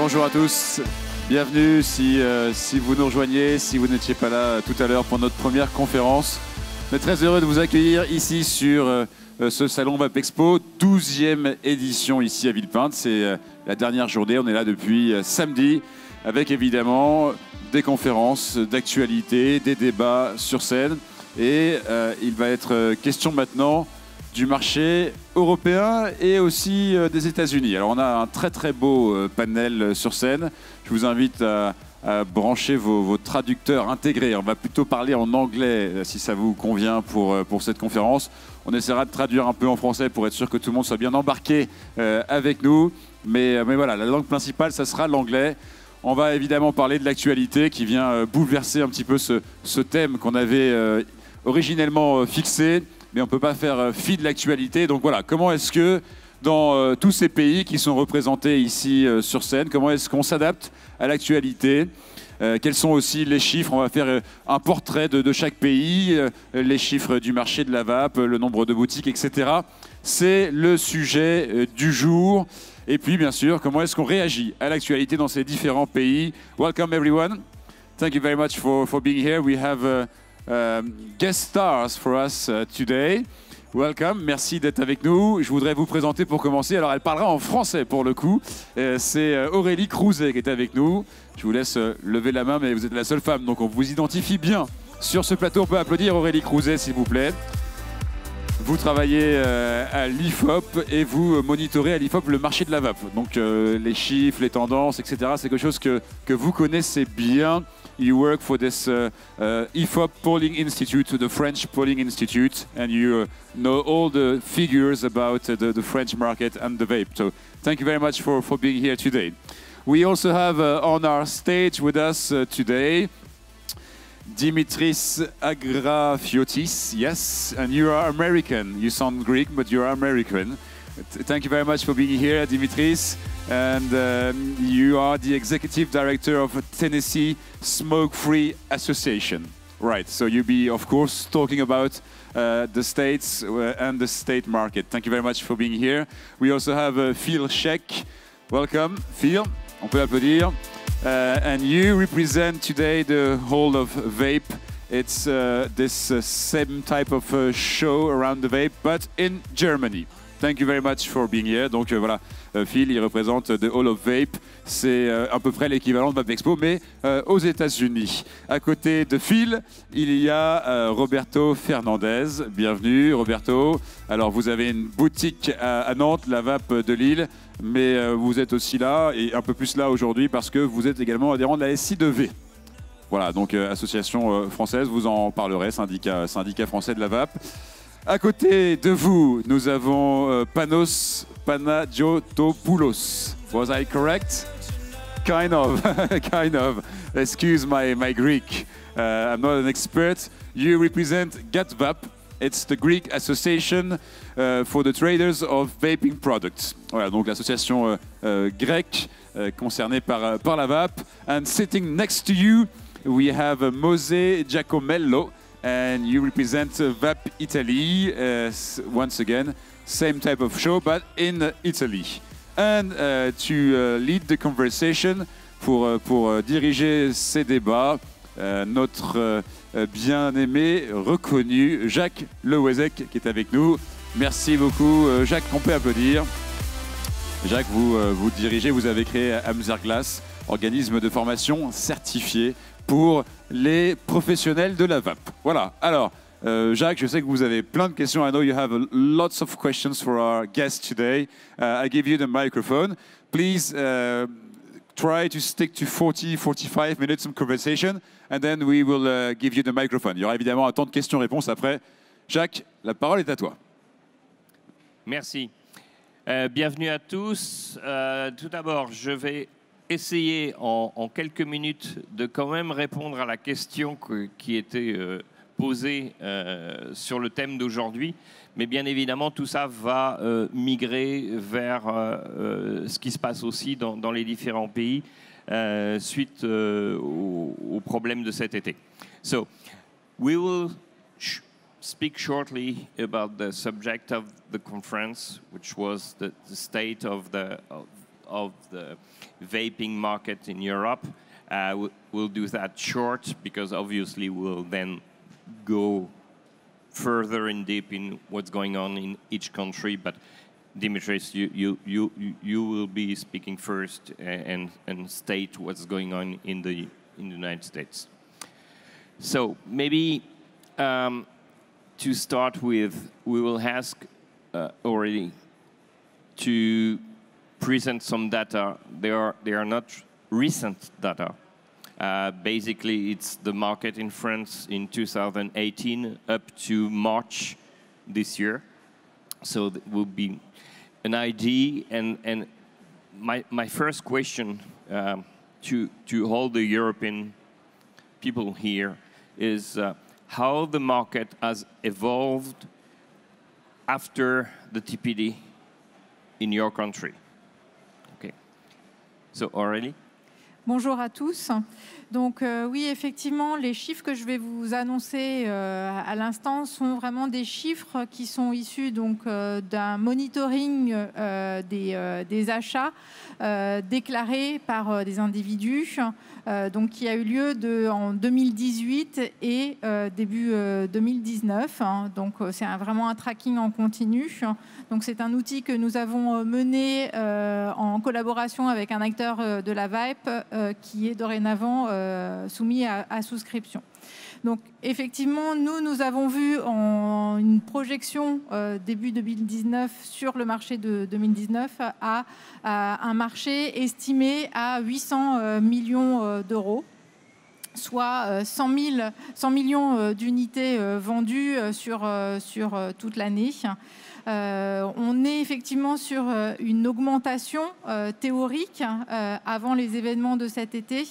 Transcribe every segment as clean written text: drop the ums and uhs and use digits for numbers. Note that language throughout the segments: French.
Bonjour à tous, bienvenue si vous nous rejoignez, si vous n'étiez pas là tout à l'heure pour notre première conférence. On est très heureux de vous accueillir ici sur ce salon VAP Expo, 12e édition ici à Villepinte. C'est la dernière journée, on est là depuis samedi avec évidemment des conférences d'actualité, des débats sur scène. Et il va être question maintenant du marché européen et aussi des États-Unis. Alors on a un très beau panel sur scène. Je vous invite à brancher vos traducteurs intégrés. On va plutôt parler en anglais si ça vous convient pour cette conférence. On essaiera de traduire un peu en français pour être sûr que tout le monde soit bien embarqué avec nous. Mais voilà, la langue principale, ça sera l'anglais. On va évidemment parler de l'actualité qui vient bouleverser un petit peu ce thème qu'on avait originellement fixé. Mais on ne peut pas faire fi de l'actualité. Donc voilà, comment est-ce que dans tous ces pays qui sont représentés ici sur scène, comment est-ce qu'on s'adapte à l'actualité? Quels sont aussi les chiffres? On va faire un portrait de chaque pays, les chiffres du marché de la vape, le nombre de boutiques, etc. C'est le sujet du jour. Et puis bien sûr, comment est-ce qu'on réagit à l'actualité dans ces différents pays? Welcome everyone. Thank you very much for being here. We have guest stars for us today. Welcome, merci d'être avec nous. Je voudrais vous présenter pour commencer. Alors elle parlera en français pour le coup. C'est Aurélie Crouzet qui est avec nous. Je vous laisse lever la main, mais vous êtes la seule femme, donc on vous identifie bien sur ce plateau. On peut applaudir Aurélie Crouzet, s'il vous plaît. Vous travaillez à l'IFOP et vous monitorez à l'IFOP le marché de la vape. Donc les chiffres, les tendances, etc. C'est quelque chose que vous connaissez bien. You work for this IFOP Polling Institute, the French Polling Institute, and you know all the figures about the French market and the vape. So thank you very much for being here today. We also have on our stage with us today Dimitris Agrafiotis, yes, and you are American. You sound Greek, but you are American. Thank you very much for being here, Dimitris. And you are the Executive Director of Tennessee Smoke-Free Association. Right, so you'll be, of course, talking about the states and the state market. Thank you very much for being here. We also have Phil Sheck. Welcome, Phil. On peut applaudir. And you represent today the whole of vape. It's this same type of show around the vape, but in Germany. Thank you very much for being here. Donc voilà, Phil, il représente The Hall of Vape. C'est à peu près l'équivalent de Vape Expo, mais aux États-Unis. À côté de Phil, il y a Roberto Fernandez. Bienvenue, Roberto. Alors, vous avez une boutique à Nantes, la Vape de Lille, mais vous êtes aussi là, et un peu plus là aujourd'hui, parce que vous êtes également adhérent de la SI2V. Voilà, donc association française, vous en parlerez, syndicat français de la vape. À côté de vous, nous avons Panos Panagiotopoulos. Was I correct? Kind of, kind of. Excuse my Greek. I'm not an expert. You represent GATVAP. It's the Greek Association for the Traders of Vaping Products. Voilà, donc l'association grecque concernée par la vape. And sitting next to you, we have Mose Giacomello. And you represent VAP Italy, once again, same type of show, but in Italy. And to lead the conversation, pour diriger ces débats, notre bien-aimé, reconnu, Jacques Lewezek, qui est avec nous. Merci beaucoup, Jacques, qu'on peut applaudir. Jacques, vous dirigez, vous avez créé Amzerglas, organisme de formation certifié pour les professionnels de la vape. Voilà. Alors, Jacques, je sais que vous avez plein de questions. I know you have lots of questions for our guest today. I give you the microphone. Please try to stick to 40-45 minutes of conversation, and then we will give you the microphone. Il y aura évidemment un temps de questions-réponses après. Jacques, la parole est à toi. Merci. Bienvenue à tous. Tout d'abord, je vais essayer en quelques minutes de quand même répondre à la question qui était posée sur le thème d'aujourd'hui. Mais bien évidemment, tout ça va migrer vers ce qui se passe aussi dans les différents pays suite aux problèmes de cet été. So, we will speak shortly about the subject of the conference, which was the state of of the vaping market in Europe. We'll do that short because obviously we'll then go further in deep in what's going on in each country. But Dimitris, you will be speaking first and state what's going on in the United States. So maybe to start with, we will ask Aurélie to present some data. They are not recent data. Basically, it's the market in France in 2018 up to March this year. So that will be an idea. And my first question to all the European people here is how the market has evolved after the TPD in your country. Okay. So Aurélie. Bonjour à tous. Donc oui, effectivement, les chiffres que je vais vous annoncer à l'instant sont vraiment des chiffres qui sont issus donc d'un monitoring des achats déclarés par des individus, donc qui a eu lieu en 2018 et début 2019. Donc c'est vraiment un tracking en continu. Donc c'est un outil que nous avons mené en collaboration avec un acteur de la vape qui est dorénavant soumis à souscription. Donc effectivement, nous avons vu une projection début 2019 sur le marché de 2019 à un marché estimé à 800 millions d'euros, soit 100 millions d'unités vendues sur toute l'année. On est effectivement sur une augmentation théorique avant les événements de cet été,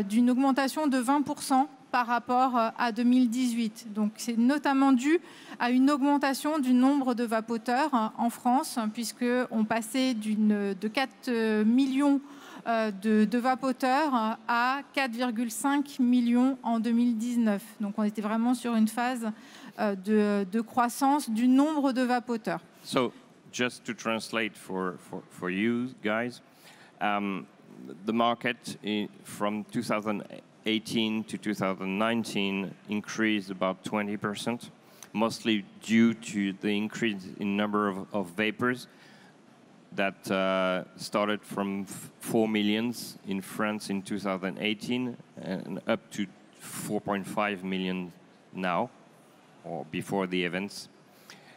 d'une augmentation de 20% par rapport à 2018. Donc c'est notamment dû à une augmentation du nombre de vapoteurs en France, puisqu'on passait de 4 millions de vapoteurs à 4,5 millions en 2019. Donc on était vraiment sur une phase de croissance du nombre de vapoteurs. So, just to translate for you guys, the market from 2018 to 2019 increased about 20%, mostly due to the increase in number of vapors that started from 4 million in France in 2018 and up to 4.5 million now, or before the events.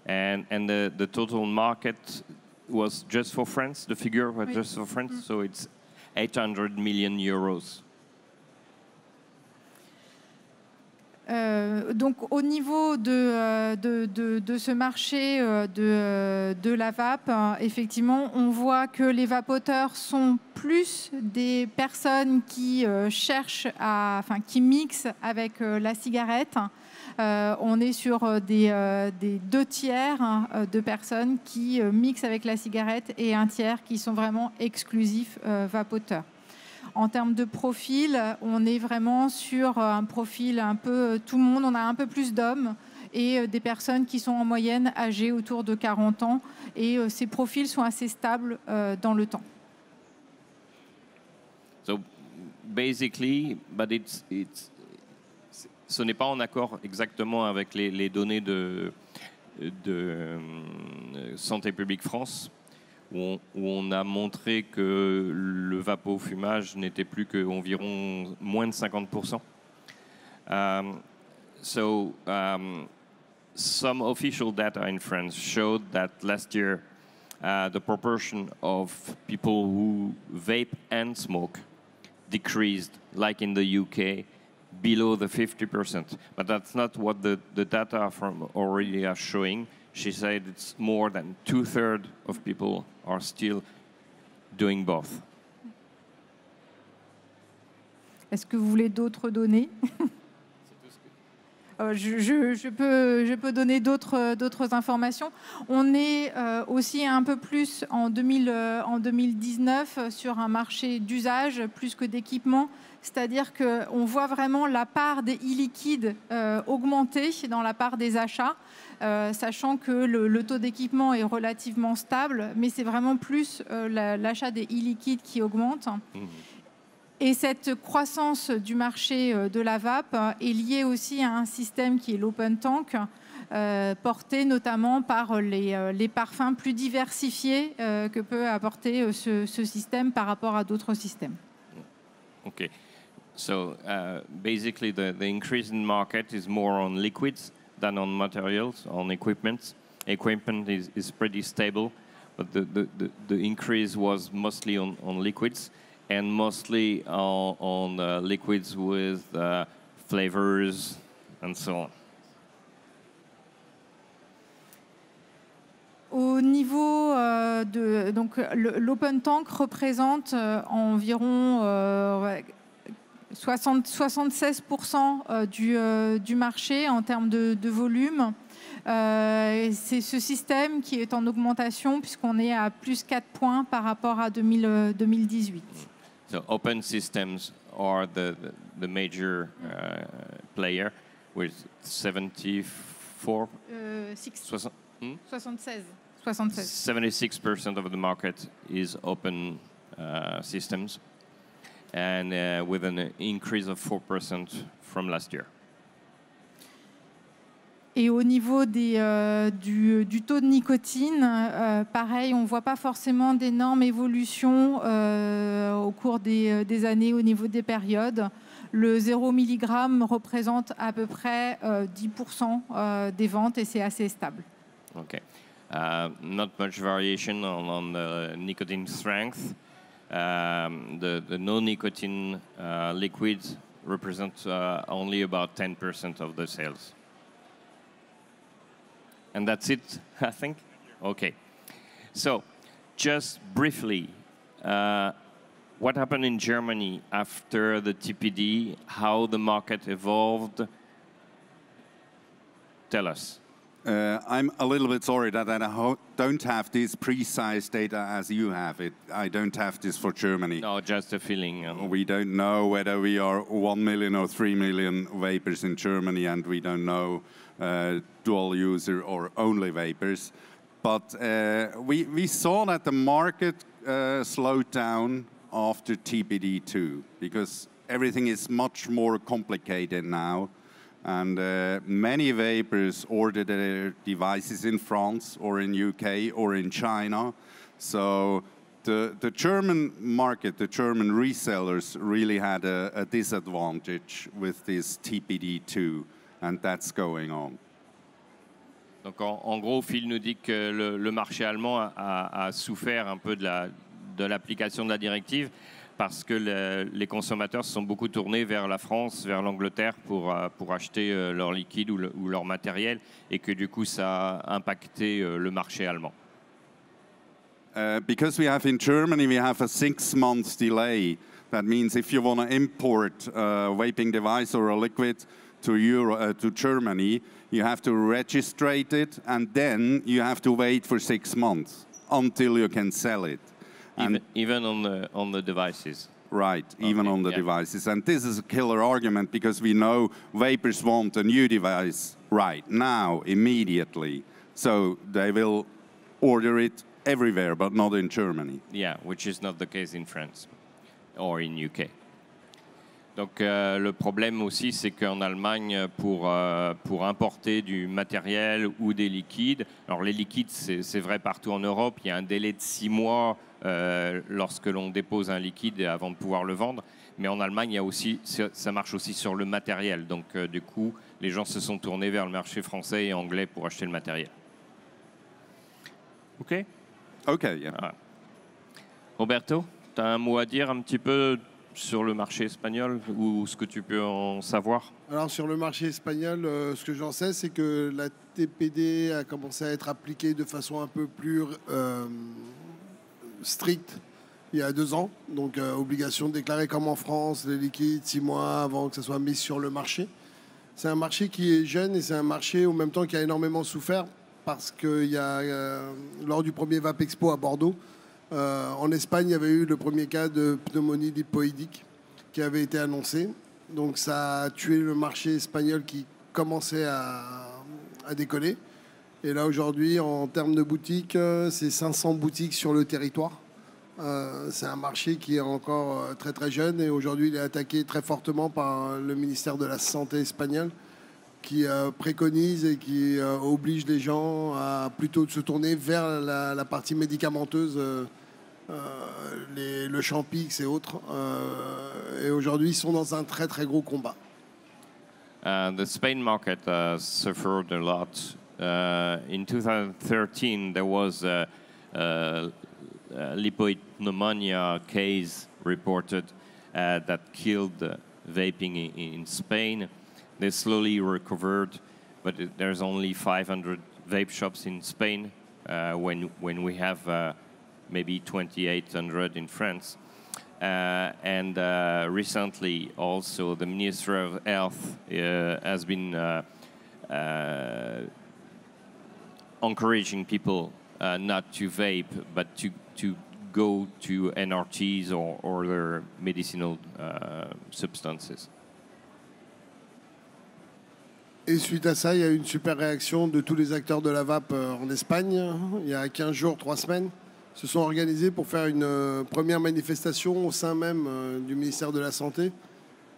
And the total market was just for France, the figure was just for France, so it's 800 million euros. Donc au niveau de ce marché de la vape, effectivement, on voit que les vapoteurs sont plus des personnes qui qui mixent avec la cigarette. On est sur des 2/3 de personnes qui mixent avec la cigarette et 1/3 qui sont vraiment exclusifs vapoteurs. En termes de profil, on est vraiment sur un profil un peu tout le monde. On a un peu plus d'hommes et des personnes qui sont en moyenne âgées autour de 40 ans. Et ces profils sont assez stables dans le temps. So, basically, but ce n'est pas en accord exactement avec les données de Santé publique France, où on a montré que le vapofumage n'était plus qu'environ moins de 50%. Some official data in France showed that last year the proportion of people who vape and smoke decreased, like in the UK, below the 50%. But that's not what the data from Aurélie are showing. She said it's more than 2/3 of people are still doing both. Est-ce que vous voulez d'autres données? Je peux donner d'autres informations. On est aussi un peu plus en 2019 sur un marché d'usage plus que d'équipement. C'est-à-dire qu'on voit vraiment la part des e-liquides augmenter dans la part des achats, sachant que le taux d'équipement est relativement stable, mais c'est vraiment plus l'achat des e-liquides qui augmente. Et cette croissance du marché de la vape est liée aussi à un système qui est l'open tank, porté notamment par les parfums plus diversifiés que peut apporter ce système par rapport à d'autres systèmes. Okay. So basically the increase in market is more on liquids than on materials, on equipment. Equipment is pretty stable, but the increase was mostly on liquids. And mostly on liquids with flavors and so on. Au niveau donc l'open tank représente environ 76% du marché en termes de volume. C'est ce système qui est en augmentation puisqu'on est à plus 4 points par rapport à 2018. So open systems are the major player with 74. 76. 76% of the market is open systems, and with an increase of 4% from last year. Et au niveau du taux de nicotine, pareil, on ne voit pas forcément d'énormes évolutions au cours des années au niveau des périodes. Le 0 mg représente à peu près 10% des ventes et c'est assez stable. Okay. Not much variation on the nicotine strength. The no-nicotine liquids represent only about 10% of the sales. And that's it, I think? Okay. So, just briefly, what happened in Germany after the TPD? How the market evolved? Tell us. I'm a little bit sorry that I don't have this precise data as you have it. I don't have this for Germany. No, just a feeling. We don't know whether we are 1 million or 3 million vapers in Germany, and we don't know dual user or only vapers. But we saw that the market slowed down after TPD2 because everything is much more complicated now. And many vapers order their devices in France or in UK or in China. So the German market, the German resellers really had a disadvantage with this TPD2, and that's going on. Donc en gros, Phil nous dit que le marché allemand a souffert un peu de l'application de la directive parce que les consommateurs se sont beaucoup tournés vers la France, vers l'Angleterre pour acheter leur liquide ou leur matériel et que du coup ça a impacté le marché allemand. Because we have in Germany, we have a 6-month delay. That means if you want to import a vaping device or a liquid to Germany, you have to register it and then you have to wait for 6 months until you can sell it. Even on the devices. Right, even on the devices. And this is a killer argument because we know vapers want a new device right now, immediately. So they will order it everywhere, but not in Germany. Yeah, which is not the case in France or in UK. Donc le problème aussi, c'est qu'en Allemagne, pour importer du matériel ou des liquides, alors les liquides, c'est vrai partout en Europe, il y a un délai de 6 mois lorsque l'on dépose un liquide avant de pouvoir le vendre, mais en Allemagne, il y a aussi, ça marche aussi sur le matériel. Donc du coup, les gens se sont tournés vers le marché français et anglais pour acheter le matériel. OK? OK, yeah. Voilà. Roberto, tu as un mot à dire un petit peu sur le marché espagnol ou ce que tu peux en savoir? Alors sur le marché espagnol, ce que j'en sais, c'est que la TPD a commencé à être appliquée de façon un peu plus stricte il y a 2 ans. Donc obligation de déclarer comme en France les liquides 6 mois avant que ça soit mis sur le marché. C'est un marché qui est jeune et c'est un marché en même temps qui a énormément souffert parce que lors du premier Vape Expo à Bordeaux, en Espagne, il y avait eu le premier cas de pneumonie lipoïdique qui avait été annoncé. Donc ça a tué le marché espagnol qui commençait à décoller. Et là aujourd'hui, en termes de boutiques, c'est 500 boutiques sur le territoire. C'est un marché qui est encore très très jeune et aujourd'hui il est attaqué très fortement par le ministère de la Santé espagnol qui préconise et qui oblige les gens à plutôt se tourner vers la partie médicamenteuse, le Champix et autres. Et aujourd'hui ils sont dans un très très gros combat. The Spain market suffered a lot. In 2013, there was a lipoid pneumonia case reported that killed vaping in Spain. They slowly recovered, but there's only 500 vape shops in Spain when we have maybe 2,800 in France. And recently also the Ministry of Health has been encouraging people not to vape, but to go to NRTs or other medicinal substances. Et suite à ça, il y a eu une super réaction de tous les acteurs de la vape en Espagne. Il y a 15 jours, 3 semaines, se sont organisés pour faire une première manifestation au sein même du ministère de la Santé.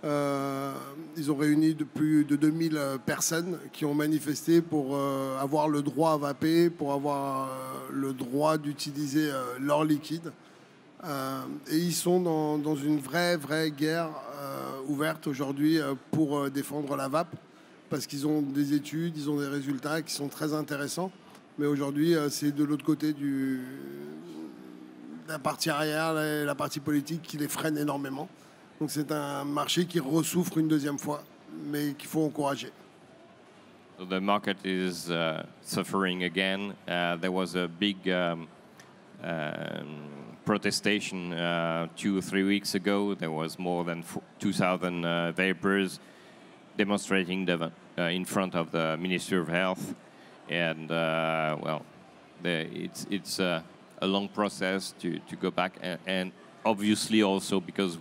Ils ont réuni plus de 2000 personnes qui ont manifesté pour avoir le droit à vaper, pour avoir le droit d'utiliser leur liquide. Et ils sont dans une vraie guerre ouverte aujourd'hui pour défendre la vape, parce qu'ils ont des études, ils ont des résultats qui sont très intéressants. Mais aujourd'hui, c'est de l'autre côté de la partie arrière, la partie politique qui les freine énormément. Donc c'est un marché qui ressouffre une deuxième fois, mais qu'il faut encourager. So the market is suffering again. There was a big protestation 2 or 3 weeks ago. There was more than 2,000 vapers demonstrating in front of the Ministry of Health. And well, it's a long process to go back, and obviously also because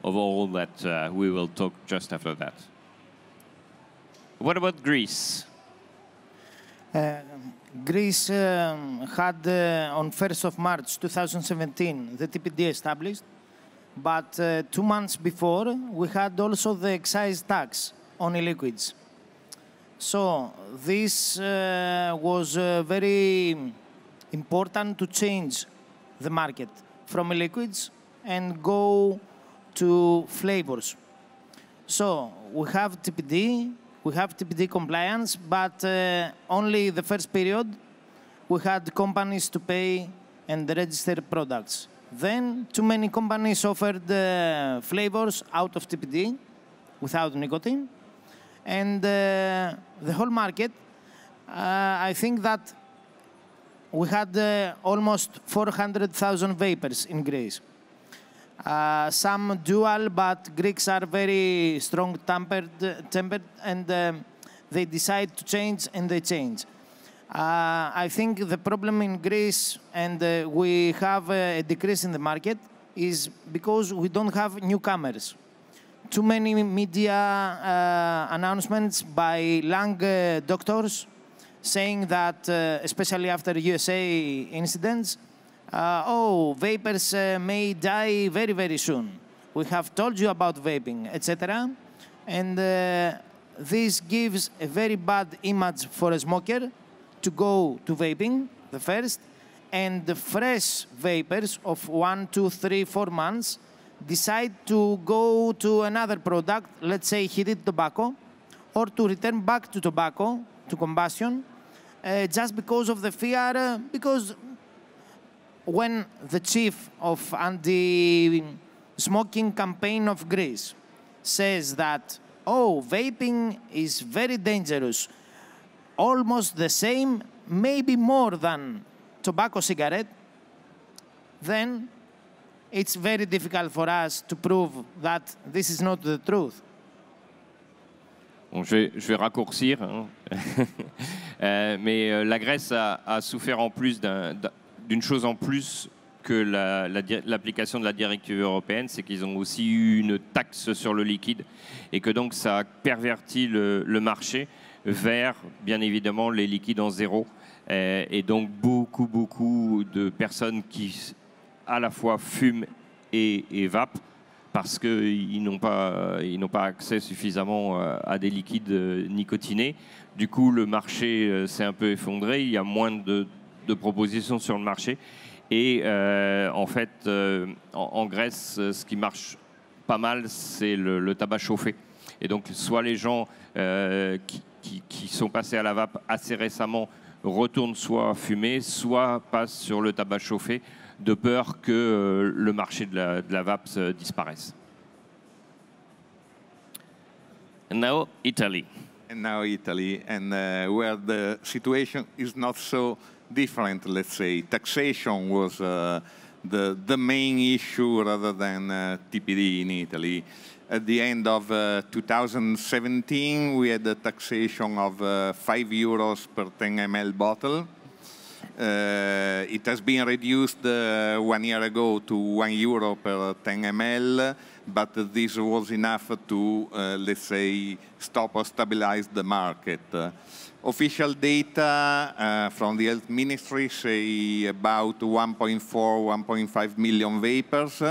of all that we will talk just after that. What about Greece? Greece had on 1st of March 2017 the TPD established, but 2 months before we had also the excise tax on e-liquids. So this was very important to change the market from e-liquids and go to flavors. So we have TPD compliance, but only the first period we had companies to pay and register products. Then too many companies offered flavors out of TPD without nicotine, and the whole market, I think that we had almost 400,000 vapers in Greece. Some dual, but Greeks are very strong-tempered, and they decide to change, and they change. I think the problem in Greece, and we have a decrease in the market, is because we don't have newcomers. Too many media announcements by lung doctors saying that, especially after USA incidents, vapers may die very, very soon. We have told you about vaping, etc. And this gives a very bad image for a smoker to go to vaping, the first, and the fresh vapers of 1, 2, 3, 4 months decide to go to another product, let's say heated tobacco, or to return back to tobacco, to combustion, just because of the fear, because when the chief of anti-smoking campaign of Greece says that, vaping is very dangerous, almost the same, maybe more than tobacco cigarette, then it's very difficult for us to prove that this is not the truth. Bon, je vais raccourcir, hein. Mais la Grèce a souffert en plus d'une chose en plus que l'application de la directive européenne, c'est qu'ils ont aussi eu une taxe sur le liquide et que donc ça a perverti le marché vers, bien évidemment, les liquides en zéro. Et donc beaucoup de personnes qui à la fois fument et vapent parce qu'ils n'ont pas accès suffisamment à des liquides nicotinés. Du coup, le marché s'est un peu effondré, il y a moins de propositions sur le marché. Et en fait, en Grèce, ce qui marche pas mal, c'est le tabac chauffé. Et donc, soit les gens qui sont passés à la vape assez récemment retournent soit fumer, soit passent sur le tabac chauffé, de peur que le marché de la vape disparaisse. And now, Italy. And now Italy, and where the situation is not so different, let's say. Taxation was the main issue rather than TPD in Italy. At the end of 2017, we had a taxation of 5 euros per 10 ml bottle. It has been reduced 1 year ago to 1 euro per 10 ml, but this was enough to, let's say, stop or stabilize the market. Official data from the health ministry say about 1.4, 1.5 million vapers,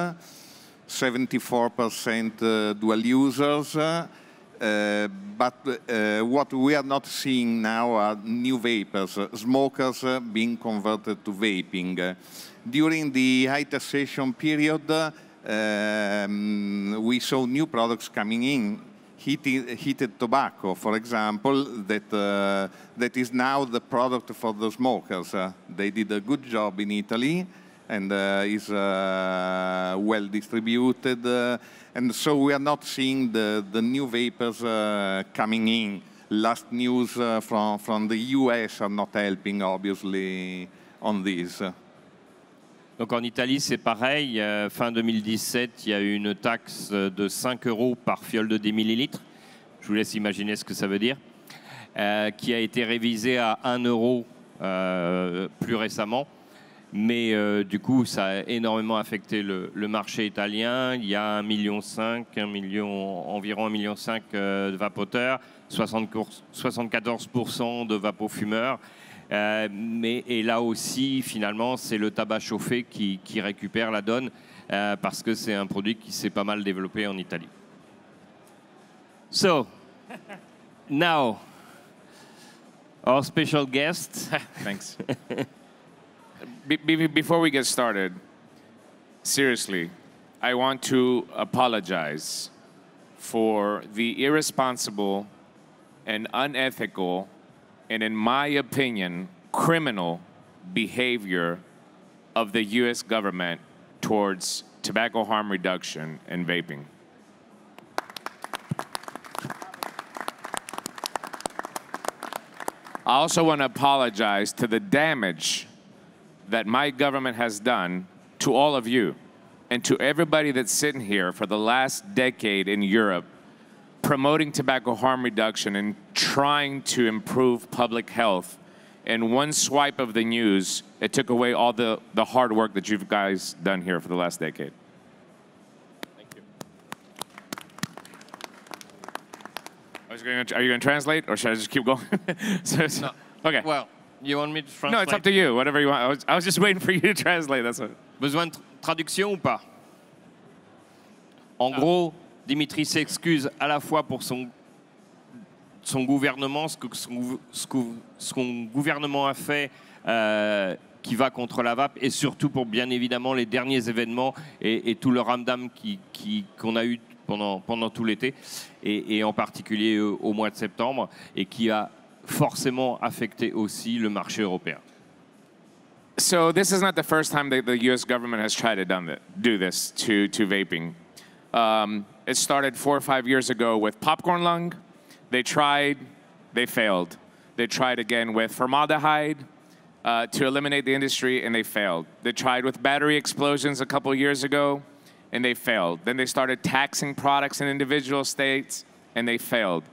74% dual users, but what we are not seeing now are new vapers, smokers being converted to vaping. During the high taxation period, we saw new products coming in, heated tobacco, for example, that is now the product for the smokers. They did a good job in Italy and is well distributed. And so we are not seeing the new vapors coming in. Last news from the US are not helping, obviously, on this. Donc en Italie, c'est pareil. Fin 2017, il y a eu une taxe de 5 € par fiole de 10 millilitres. Je vous laisse imaginer ce que ça veut dire. Qui a été révisée à 1 € plus récemment. Mais du coup, ça a énormément affecté le marché italien. Il y a environ 1,5 million de vapoteurs, 74% de vapofumeurs. Et là aussi, finalement, c'est le tabac chauffé qui récupère la donne parce que c'est un produit qui s'est pas mal développé en Italie. So, now, our special guest. Thanks. Before we get started, seriously, I want to apologize for the irresponsible and unethical and, in my opinion, criminal behavior of the US government towards tobacco harm reduction and vaping. I also want to apologize to the damage that my government has done to all of you and to everybody that's sitting here for the last decade in Europe promoting tobacco harm reduction and trying to improve public health. In one swipe of the news, it took away all the hard work that you guys done here for the last decade. Thank you. Are you going to translate, or should I just keep going? No. Okay. Well, you want me to translate? No, it's up to you. Whatever you want. I was just waiting for you to translate. That's what. Besoin de traduction ou pas? En gros, Dimitri s'excuse à la fois pour son gouvernement, ce que son gouvernement a fait qui va contre la vape, et surtout pour bien évidemment les derniers événements et tout le ramdam qu'on a eu pendant tout l'été, et en particulier au mois de septembre, et qui a forcément affecté aussi le marché européen. So this is not the first time that the U.S. government has tried to do this to vaping. It started 4 or 5 years ago with popcorn lung. They tried, they failed. They tried again with formaldehyde to eliminate the industry, and they failed. They tried with battery explosions a couple years ago, and they failed. Then they started taxing products in individual states, and they failed.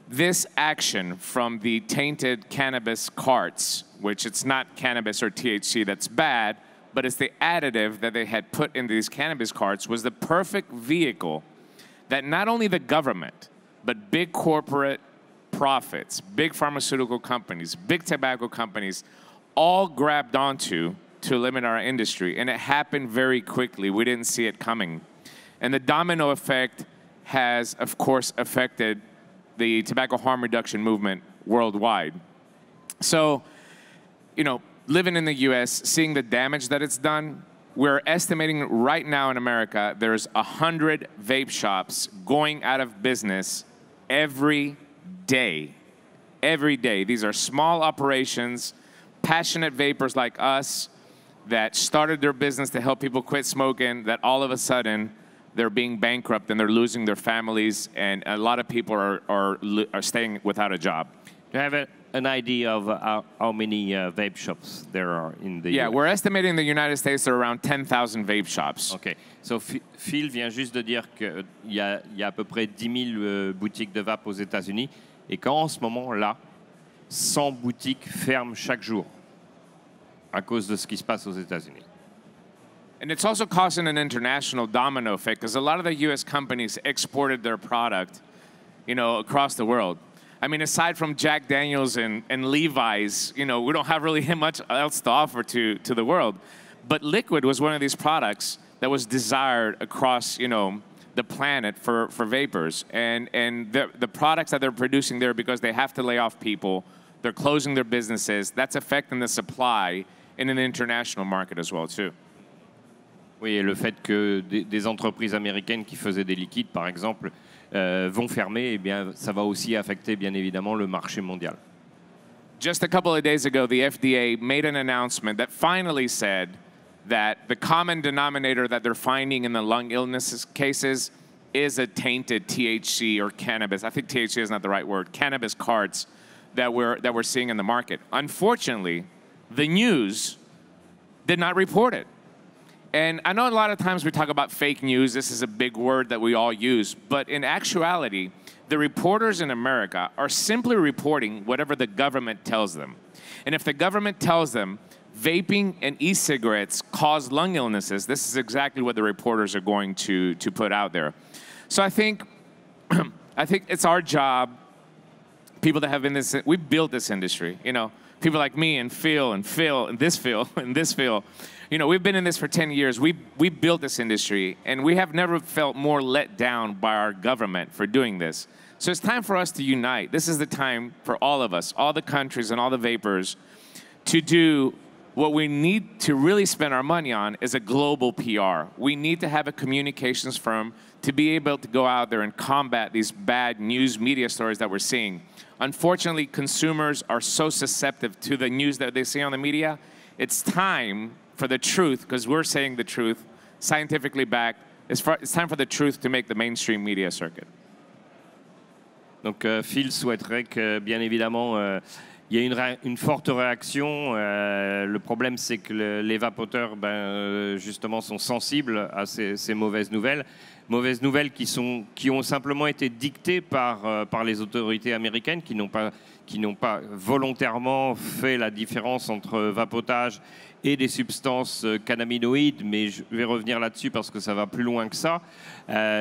this action from the tainted cannabis carts, which it's not cannabis or THC that's bad, but it's the additive that they had put in these cannabis carts, was the perfect vehicle that not only the government, but big corporate profits, big pharmaceutical companies, big tobacco companies, all grabbed onto to limit our industry. And it happened very quickly. We didn't see it coming. And the domino effect has, of course, affected the tobacco harm reduction movement worldwide. So, you know, living in the US, seeing the damage that it's done, we're estimating right now in America, there's 100 vape shops going out of business every day. Every day. These are small operations, passionate vapors like us that started their business to help people quit smoking, that all of a sudden they're being bankrupt and they're losing their families, and a lot of people are staying without a job. Do you have an idea of how many vape shops there are in the Yeah, US? we're estimating in the United States there are around 10,000 vape shops. OK. So Phil vient juste de dire qu'il y a à peu près 10 000 boutiques de vape aux États-Unis et qu'en ce moment-là, 100 boutiques ferment chaque jour à cause de ce qui se passe aux États-Unis. And it's also causing an international domino effect because a lot of the U.S. companies exported their product, you know, across the world. I mean, aside from Jack Daniels and Levi's, you know, we don't have really much else to offer to the world. But Liquid was one of these products that was desired across, you know, the planet for vapors. And the products that they're producing there, because they have to lay off people, they're closing their businesses, that's affecting the supply in an international market as well, too. Oui, et le fait que des entreprises américaines qui faisaient des liquides, par exemple, vont fermer, eh bien, ça va aussi affecter, bien évidemment, le marché mondial. Just a couple of days ago, the FDA made an announcement that finally said that the common denominator that they're finding in the lung illness cases is a tainted THC or cannabis. I think THC is not the right word. Cannabis carts that we're seeing in the market. Unfortunately, the news did not report it. And I know a lot of times we talk about fake news. This is a big word that we all use. But in actuality, the reporters in America are simply reporting whatever the government tells them. And if the government tells them vaping and e-cigarettes cause lung illnesses, this is exactly what the reporters are going to put out there. So I think it's our job, people that have been this, we built this industry, you know, people like me and Phil and this Phil and this Phil. You know, we've been in this for 10 years. We built this industry, and we have never felt more let down by our government for doing this. So it's time for us to unite. This is the time for all of us, all the countries and all the vapors, to do what we need to really spend our money on is a global PR. We need to have a communications firm to be able to go out there and combat these bad news media stories that we're seeing. Unfortunately, consumers are so susceptible to the news that they see on the media. It's time for the truth, because we're saying the truth, scientifically backed. It's time for the truth to make the mainstream media circuit. Donc Phil souhaiterait que, bien évidemment, il y ait une forte réaction. Le problème, c'est que les vapoteurs, justement, sont sensibles à ces mauvaises nouvelles. Mauvaises nouvelles qui ont simplement été dictées par les autorités américaines, qui n'ont pas volontairement fait la différence entre vapotage et des substances cannabinoïdes, mais je vais revenir là-dessus parce que ça va plus loin que ça.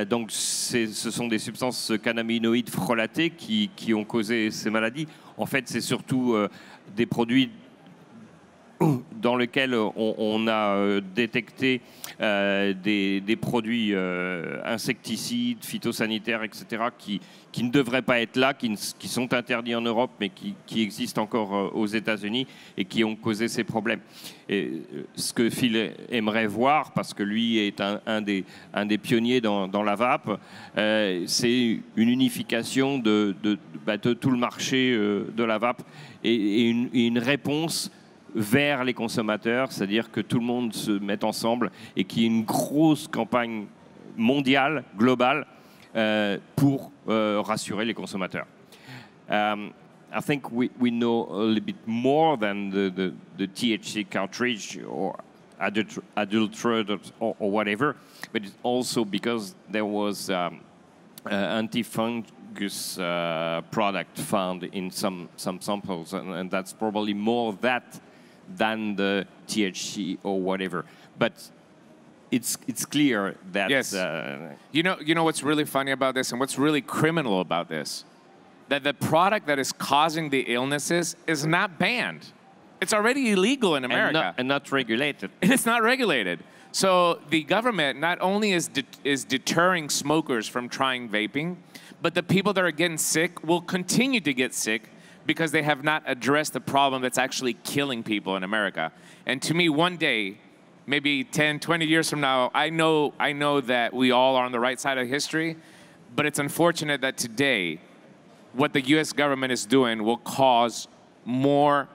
Donc ce sont des substances cannabinoïdes frelatées qui ont causé ces maladies. En fait, c'est surtout des produits dans lesquels on a détecté des produits insecticides, phytosanitaires, etc., qui ne devraient pas être là, qui sont interdits en Europe, mais qui existent encore aux États-Unis et qui ont causé ces problèmes. Et ce que Phil aimerait voir, parce que lui est un des pionniers dans la vape, c'est une unification de tout le marché de la vape et une réponse vers les consommateurs, c'est-à-dire que tout le monde se mette ensemble et qu'il y ait une grosse campagne mondiale, globale, pour rassurer les consommateurs. I think we know a little bit more than the THC cartridge or adulterated or whatever, but it's also because there was anti-fungal smokeless product found in some samples, and that's probably more that than the THC or whatever. But it's clear that Yes. You know what's really funny about this and what's really criminal about this? That the product that is causing the illnesses is not banned. It's already illegal in America. and not regulated. And it's not regulated. So the government not only is deterring smokers from trying vaping, but the people that are getting sick will continue to get sick because they have not addressed the problem that's actually killing people in America. And to me, one day, maybe 10, 20 years from now, I know that we all are on the right side of history, but it's unfortunate that today, what the US government is doing will cause more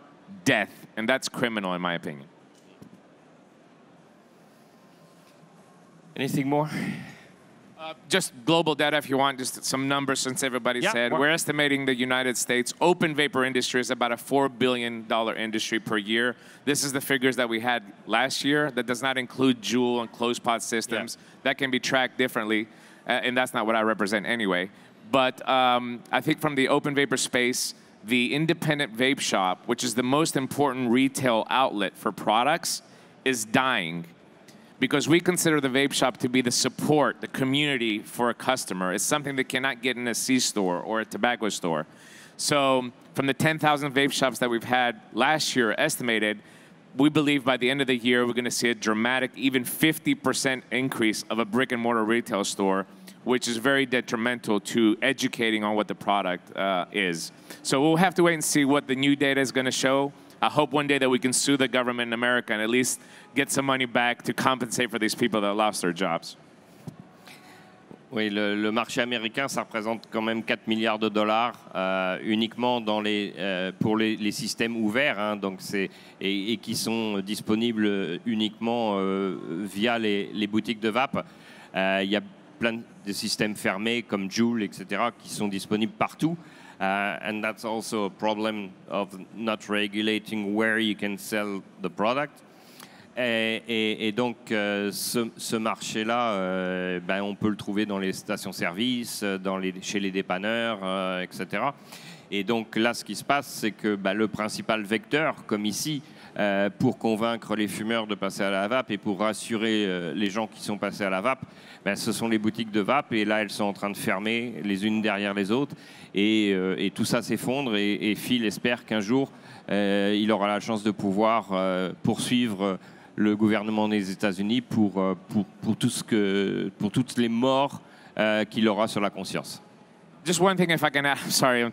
death, and that's criminal in my opinion. Anything more? Just global data, if you want, just some numbers since everybody said. what- We're estimating the United States open vapor industry is about a $4 billion industry per year. This is the figures that we had last year. That does not include Juul and closed pod systems. That can be tracked differently, and that's not what I represent anyway. But I think from the open vapor space, the independent vape shop, which is the most important retail outlet for products, is dying. Because we consider the vape shop to be the support, the community for a customer. It's something that cannot get in a C-store or a tobacco store. So from the 10,000 vape shops that we've had last year estimated, we believe by the end of the year, we're gonna see a dramatic, even 50% increase of a brick and mortar retail store, which is very detrimental to educating on what the product is. So we'll have to wait and see what the new data is gonna show. I hope one day that we can sue the government in America and at least get some money back to compensate for these people that lost their jobs. Oui, le marché américain, ça représente quand même 4 milliards de dollars uniquement dans pour les systèmes ouverts, hein, donc et qui sont disponibles uniquement via les boutiques de vape. Il y a plein de systèmes fermés comme Juul, etc., qui sont disponibles partout. And that's also a problem of not regulating where you can sell the product. Et donc, ce marché-là, on peut le trouver dans les stations-service, chez les dépanneurs, etc. Et donc là, ce qui se passe, c'est que le principal vecteur, comme ici, pour convaincre les fumeurs de passer à la vape et pour rassurer les gens qui sont passés à la vape, ce sont les boutiques de vape. Et là, elles sont en train de fermer les unes derrière les autres. Et tout ça s'effondre. Et Phil espère qu'un jour, il aura la chance de pouvoir poursuivre le gouvernement des États-Unis pour toutes les morts qu'il aura sur la conscience. Just one thing, if I can add. I'm sorry, I'm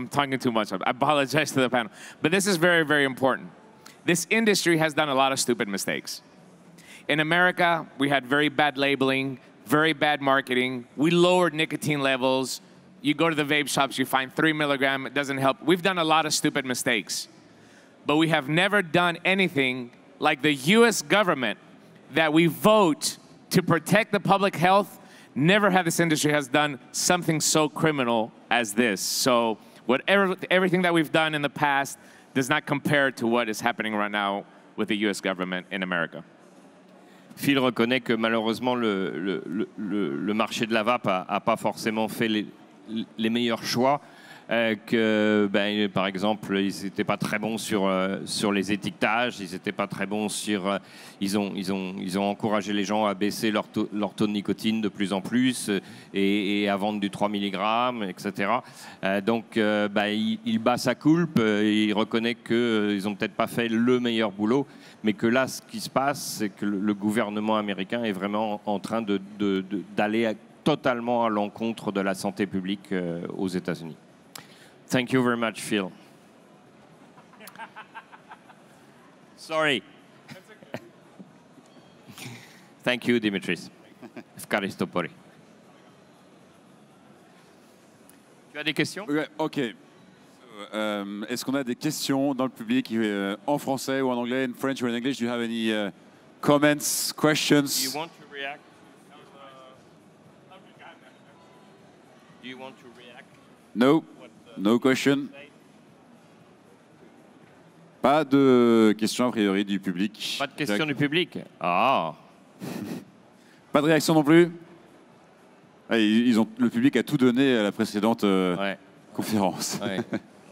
talking too much. I apologize to the panel. But this is very, very important. This industry has done a lot of stupid mistakes. In America, we had very bad labeling, very bad marketing. We lowered nicotine levels. You go to the vape shops, you find 3 milligram, it doesn't help. We've done a lot of stupid mistakes. But we have never done anything like the US government that we vote to protect the public health. Never have this industry has done something so criminal as this. So everything that we've done in the past does not compare to what is happening right now with the US government in America. Phil reconnaît que malheureusement le marché de la vape n'a pas forcément fait les meilleurs choix. Par exemple, ils n'étaient pas très bons sur les étiquetages, ils n'étaient pas très bons sur... Ils ont encouragé les gens à baisser leur taux de nicotine de plus en plus et à vendre du 3 mg, etc. Donc, il bat sa culpe, il reconnaît qu'ils n'ont peut-être pas fait le meilleur boulot, mais que là, ce qui se passe, c'est que le gouvernement américain est vraiment en train d'aller totalement à l'encontre de la santé publique aux États-Unis. Thank you very much, Phil. Sorry. Thank you, Dimitris. Efkaristopori. Tu as des questions? Ouais, OK. Est-ce qu'on a des questions dans le public en français ou en anglais? In French or in English? Do you have any comments, questions? Do you want to react? Do you want to react? No. No question. Pas de questions a priori du public. Pas de questions du public. Ah. Pas de réaction non plus? Ah, le public a tout donné à la précédente conférence. Ouais.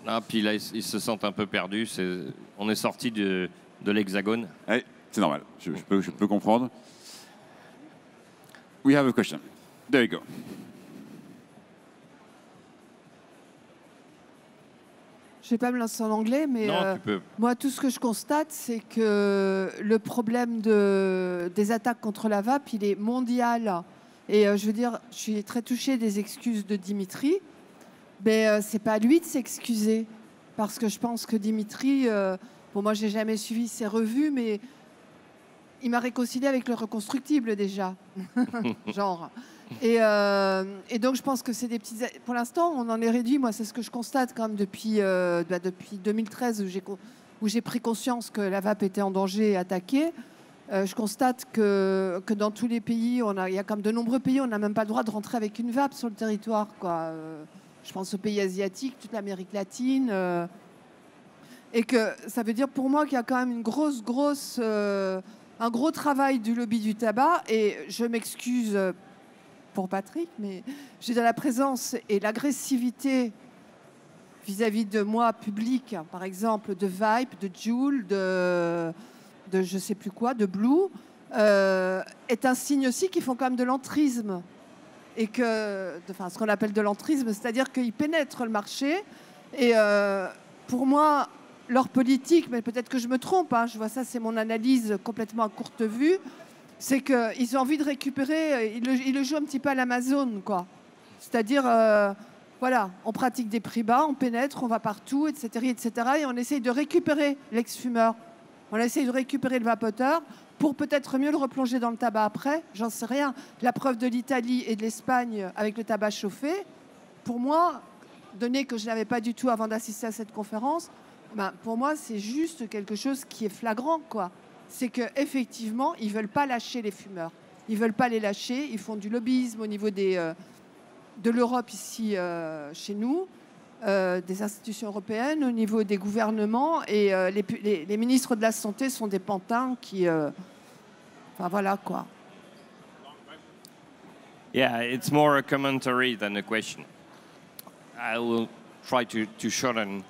Ah, puis là, ils se sentent un peu perdus. On est sorti de l'Hexagone. Ouais, c'est normal, je peux comprendre. We have a question. There you go. Je ne vais pas me lancer en anglais, mais Non, tu peux. moi, tout ce que je constate, c'est que le problème des attaques contre la vape, il est mondial. Et je veux dire, je suis très touchée des excuses de Dimitri, mais ce n'est pas à lui de s'excuser. Parce que je pense que Dimitri, bon, moi, je n'ai jamais suivi ses revues, mais il m'a réconcilié avec le reconstructible déjà. Genre. Et donc, je pense que c'est des petites... Pour l'instant, on en est réduit. Moi, c'est ce que je constate quand même depuis 2013, où j'ai pris conscience que la vape était en danger et attaquée. Je constate que dans tous les pays, il y a comme de nombreux pays, on n'a même pas le droit de rentrer avec une vape sur le territoire, quoi. Je pense aux pays asiatiques, toute l'Amérique latine. Et que ça veut dire pour moi qu'il y a quand même une un gros travail du lobby du tabac. Et je m'excuse pour Patrick, mais j'ai de la présence et l'agressivité vis-à-vis de moi, public, par exemple, de Vibe, de Juul, de je sais plus quoi, de Blue, est un signe aussi qu'ils font quand même de l'entrisme. Et ce qu'on appelle de l'entrisme, c'est-à-dire qu'ils pénètrent le marché. Et pour moi, leur politique, mais peut-être que je me trompe, hein, je vois ça, c'est mon analyse complètement à courte vue, c'est qu'ils ont envie de récupérer, ils le jouent un petit peu à l'Amazon, quoi. C'est-à-dire, voilà, on pratique des prix bas, on pénètre, on va partout, etc., et on essaye de récupérer l'ex-fumeur. On essaye de récupérer le vapoteur pour peut-être mieux le replonger dans le tabac après, j'en sais rien. La preuve de l'Italie et de l'Espagne avec le tabac chauffé, pour moi, donné que je n'avais pas du tout avant d'assister à cette conférence, ben, pour moi, c'est juste quelque chose qui est flagrant, quoi. C'est qu'effectivement, ils ne veulent pas lâcher les fumeurs. Ils ne veulent pas les lâcher. Ils font du lobbyisme au niveau de l'Europe ici, chez nous, des institutions européennes, au niveau des gouvernements. Et les ministres de la Santé sont des pantins qui... Enfin, voilà, quoi. Yeah, it's more a commentary than a question. I will try to shorten.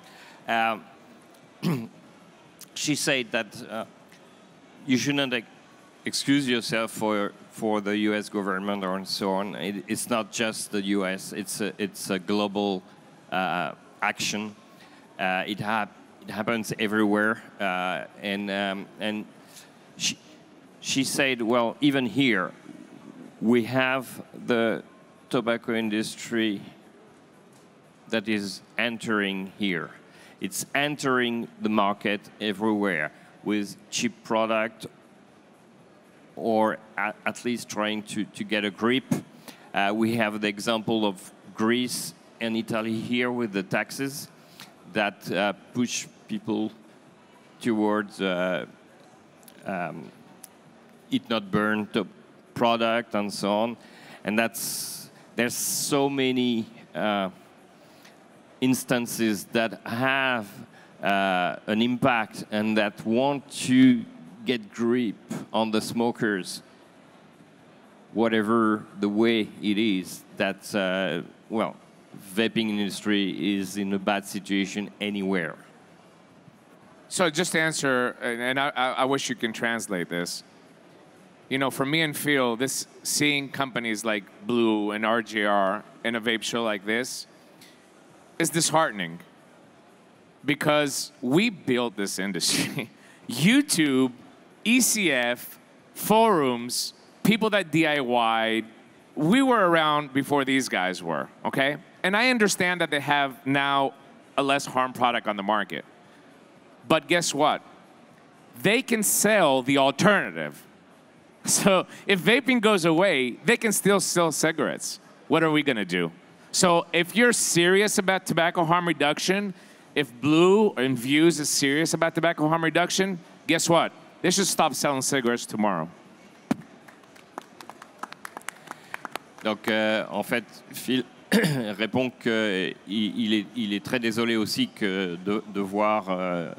She said that you shouldn't excuse yourself for the U.S. government or so on. It's not just the U.S. It's a global action. It happens everywhere, and she said, well, even here, we have the tobacco industry that is entering here. It's entering the market everywhere with cheap product, or at least trying to get a grip. We have the example of Greece and Italy here with the taxes that push people towards eat not burn product and so on. And there's so many instances that have an impact and that want to get grip on the smokers, whatever the way it is, that, well, vaping industry is in a bad situation anywhere. So just to answer, and I wish you can translate this. You know, for me and Phil, seeing companies like Blue and RJR in a vape show like this is disheartening, because we built this industry. YouTube, ECF, forums, people that DIY'd, we were around before these guys were, okay? And I understand that they have now a less harm product on the market. But guess what? They can sell the alternative. So if vaping goes away, they can still sell cigarettes. What are we gonna do? So if you're serious about tobacco harm reduction, if Blue and Views is serious about tobacco harm reduction, guess what? They should stop selling cigarettes tomorrow. Donc, en fait, Phil répond qu'il est très désolé aussi de voir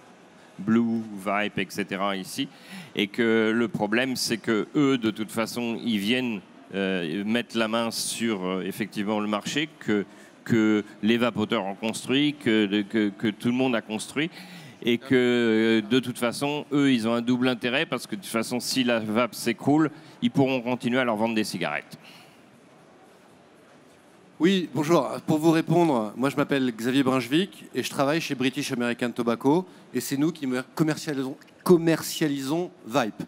Blue, Vibe, etc. ici, et que le problème, c'est que eux, de toute façon, ils viennent mettent la main sur effectivement le marché que les vapoteurs ont construit, que tout le monde a construit. Et que de toute façon, eux, ils ont un double intérêt parce que de toute façon, si la vape s'écroule, ils pourront continuer à leur vendre des cigarettes. Oui, bonjour. Pour vous répondre, moi je m'appelle Xavier Brunswick et je travaille chez British American Tobacco et c'est nous qui commercialisons Vype.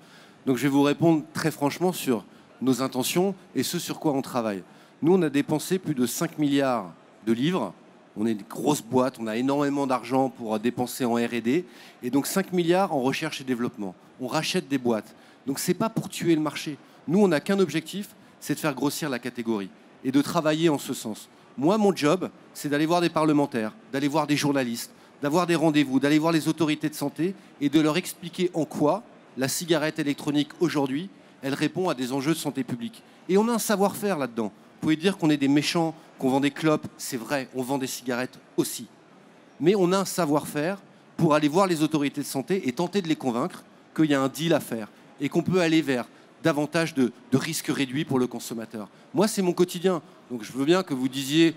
Donc je vais vous répondre très franchement sur nos intentions et ce sur quoi on travaille. Nous, on a dépensé plus de 5 milliards de livres. On est une grosse boîte, on a énormément d'argent pour dépenser en R&D et donc 5 milliards en recherche et développement. On rachète des boîtes. Donc c'est pas pour tuer le marché. Nous, on n'a qu'un objectif, c'est de faire grossir la catégorie et de travailler en ce sens. Moi, mon job, c'est d'aller voir des parlementaires, d'aller voir des journalistes, d'avoir des rendez-vous, d'aller voir les autorités de santé et de leur expliquer en quoi la cigarette électronique aujourd'hui, elle répond à des enjeux de santé publique. Et on a un savoir-faire là-dedans. Vous pouvez dire qu'on est des méchants, qu'on vend des clopes, c'est vrai, on vend des cigarettes aussi. Mais on a un savoir-faire pour aller voir les autorités de santé et tenter de les convaincre qu'il y a un deal à faire et qu'on peut aller vers davantage de risques réduits pour le consommateur. Moi, c'est mon quotidien. Donc je veux bien que vous disiez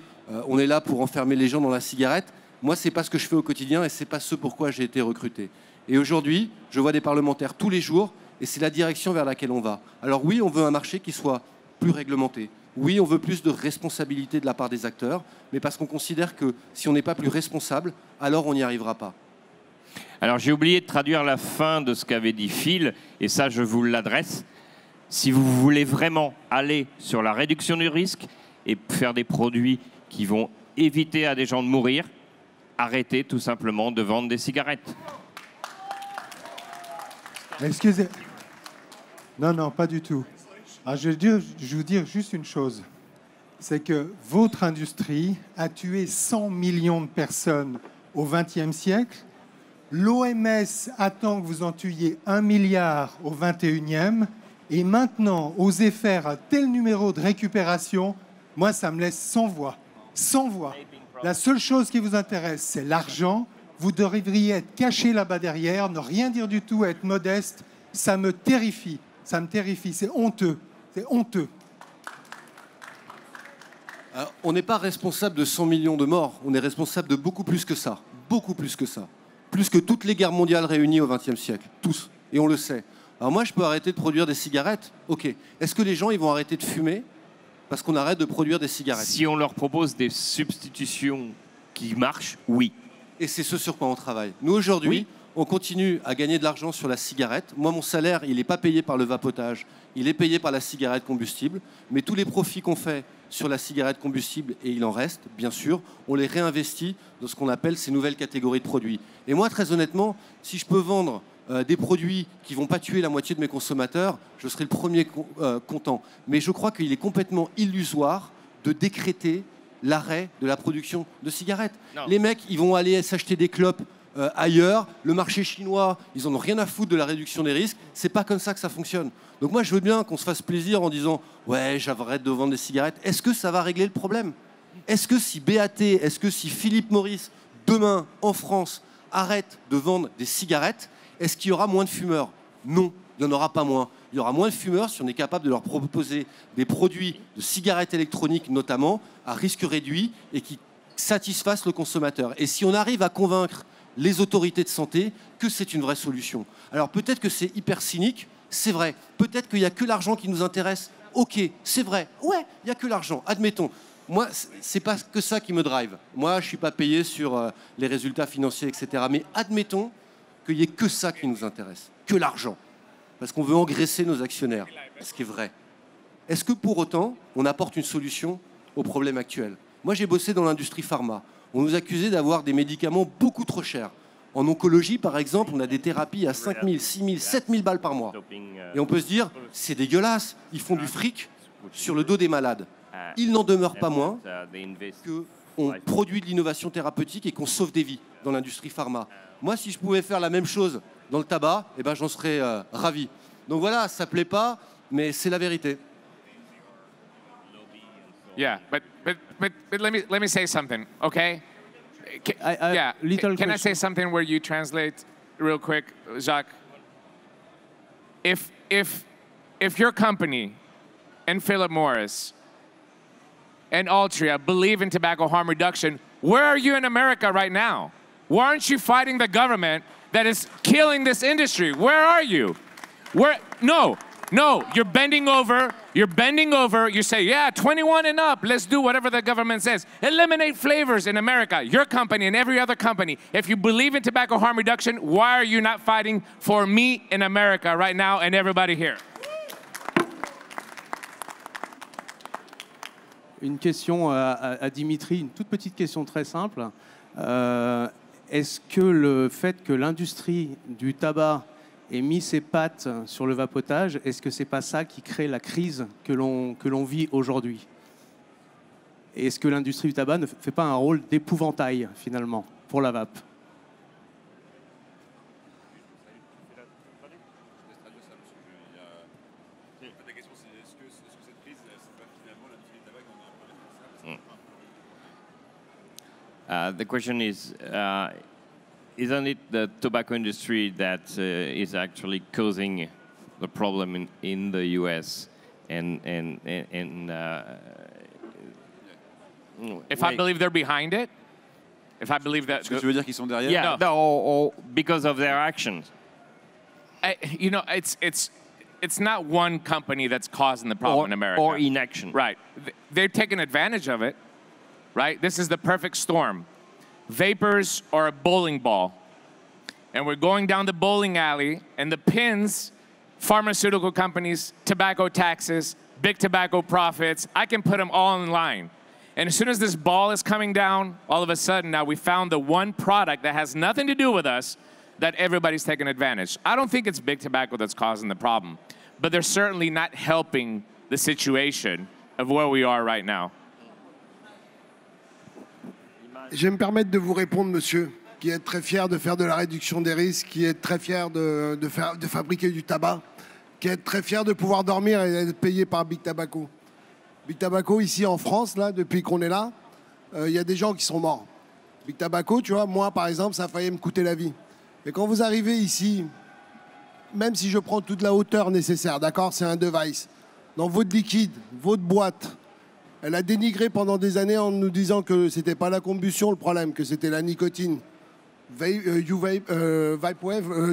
on est là pour enfermer les gens dans la cigarette. Moi, c'est pas ce que je fais au quotidien et c'est pas ce pourquoi j'ai été recruté. Et aujourd'hui, je vois des parlementaires tous les jours et c'est la direction vers laquelle on va. Alors oui, on veut un marché qui soit plus réglementé. Oui, on veut plus de responsabilité de la part des acteurs, mais parce qu'on considère que si on n'est pas plus responsable, alors on n'y arrivera pas. Alors j'ai oublié de traduire la fin de ce qu'avait dit Phil, et ça je vous l'adresse. Si vous voulez vraiment aller sur la réduction du risque et faire des produits qui vont éviter à des gens de mourir, arrêtez tout simplement de vendre des cigarettes. Excusez. Non, pas du tout. Alors, je vais vous dire juste une chose. C'est que votre industrie a tué 100 millions de personnes au XXe siècle. L'OMS attend que vous en tuiez 1 milliard au XXIe. Et maintenant, osez faire un tel numéro de récupération, moi, ça me laisse sans voix. Sans voix. La seule chose qui vous intéresse, c'est l'argent. Vous devriez être caché là-bas derrière, ne rien dire du tout, être modeste. Ça me terrifie. Ça me terrifie. C'est honteux. C'est honteux. Alors, on n'est pas responsable de 100 millions de morts. On est responsable de beaucoup plus que ça. Beaucoup plus que ça. Plus que toutes les guerres mondiales réunies au XXe siècle. Tous. Et on le sait. Alors moi, je peux arrêter de produire des cigarettes. OK. Est-ce que les gens ils vont arrêter de fumer parce qu'on arrête de produire des cigarettes? Si on leur propose des substitutions qui marchent, oui. Et c'est ce sur quoi on travaille. Nous, aujourd'hui, on continue à gagner de l'argent sur la cigarette. Moi, mon salaire, il n'est pas payé par le vapotage. Il est payé par la cigarette combustible. Mais tous les profits qu'on fait sur la cigarette combustible, et il en reste, bien sûr, on les réinvestit dans ce qu'on appelle ces nouvelles catégories de produits. Et moi, très honnêtement, si je peux vendre des produits qui ne vont pas tuer la moitié de mes consommateurs, je serai le premier content. Mais je crois qu'il est complètement illusoire de décréter l'arrêt de la production de cigarettes. Non. Les mecs, ils vont aller s'acheter des clopes ailleurs. Le marché chinois, ils n'en ont rien à foutre de la réduction des risques. C'est pas comme ça que ça fonctionne. Donc moi, je veux bien qu'on se fasse plaisir en disant « Ouais, j'arrête de vendre des cigarettes ». Est-ce que ça va régler le problème? Est-ce que si BAT, est-ce que si Philip Morris, demain, en France, arrête de vendre des cigarettes, est-ce qu'il y aura moins de fumeurs? Non, il n'y en aura pas moins. Il y aura moins de fumeurs si on est capable de leur proposer des produits de cigarettes électroniques, notamment, à risque réduit et qui satisfassent le consommateur. Et si on arrive à convaincre les autorités de santé que c'est une vraie solution. Alors peut-être que c'est hyper cynique, c'est vrai. Peut-être qu'il n'y a que l'argent qui nous intéresse. Ok, c'est vrai. Ouais, il n'y a que l'argent. Admettons. Moi, c'est pas que ça qui me drive. Moi, je ne suis pas payé sur les résultats financiers, etc. Mais admettons qu'il n'y ait que ça qui nous intéresse, que l'argent. Parce qu'on veut engraisser nos actionnaires, ce qui est vrai. Est-ce que pour autant, on apporte une solution au problème actuel? Moi, j'ai bossé dans l'industrie pharma. On nous accusait d'avoir des médicaments beaucoup trop chers. En oncologie, par exemple, on a des thérapies à 5 000, 6 000, 7 000 balles par mois. Et on peut se dire, c'est dégueulasse, ils font du fric sur le dos des malades. Il n'en demeure pas moins qu'on produit de l'innovation thérapeutique et qu'on sauve des vies dans l'industrie pharma. Moi, si je pouvais faire la même chose dans le tabac, eh ben, j'en serais ravi. Donc voilà, ça ne plaît pas, mais c'est la vérité. Yeah, but let me say something, okay? Can I say something where you translate real quick, Jacques? If your company and Philip Morris and Altria believe in tobacco harm reduction, where are you in America right now? Why aren't you fighting the government that is killing this industry? Where are you? No, you're bending over, you say, yeah, 21 and up, let's do whatever the government says. Eliminate flavors in America, your company and every other company. If you believe in tobacco harm reduction, why are you not fighting for me in America right now and everybody here? Une question à Dimitri, une toute petite question très simple. Est-ce que le fait que l'industrie du tabac ait mis ses pattes sur le vapotage, est-ce que c'est pas ça qui crée la crise que l'on vit aujourd'hui? Et est-ce que l'industrie du tabac ne fait pas un rôle d'épouvantail, finalement, pour la vape? The question is, isn't it the tobacco industry that is actually causing the problem in the US? If I believe they're behind it? If I believe that... Est-ce que tu veux dire qu'ils sont derrière? Yeah, no, or because of their actions. You know, it's not one company that's causing the problem in America. Or inaction. Right. They're taking advantage of it. Right? This is the perfect storm. Vapors are a bowling ball. And we're going down the bowling alley, and the pins, pharmaceutical companies, tobacco taxes, big tobacco profits, I can put them all in line. And as soon as this ball is coming down, all of a sudden now we found the one product that has nothing to do with us that everybody's taking advantage. I don't think it's big tobacco that's causing the problem, but they're certainly not helping the situation of where we are right now. Je vais me permettre de vous répondre, monsieur, qui est très fier de faire de la réduction des risques, qui est très fier de fabriquer du tabac, qui est très fier de pouvoir dormir et d'être payé par Big Tobacco. Big Tobacco, ici en France, là, depuis qu'on est là, il y a des gens qui sont morts. Big Tobacco, tu vois, moi, par exemple, ça a failli me coûter la vie. Mais quand vous arrivez ici, même si je prends toute la hauteur nécessaire, d'accord, c'est un device, dans votre liquide, votre boîte, elle a dénigré pendant des années en nous disant que c'était pas la combustion le problème, que c'était la nicotine. Vapewave,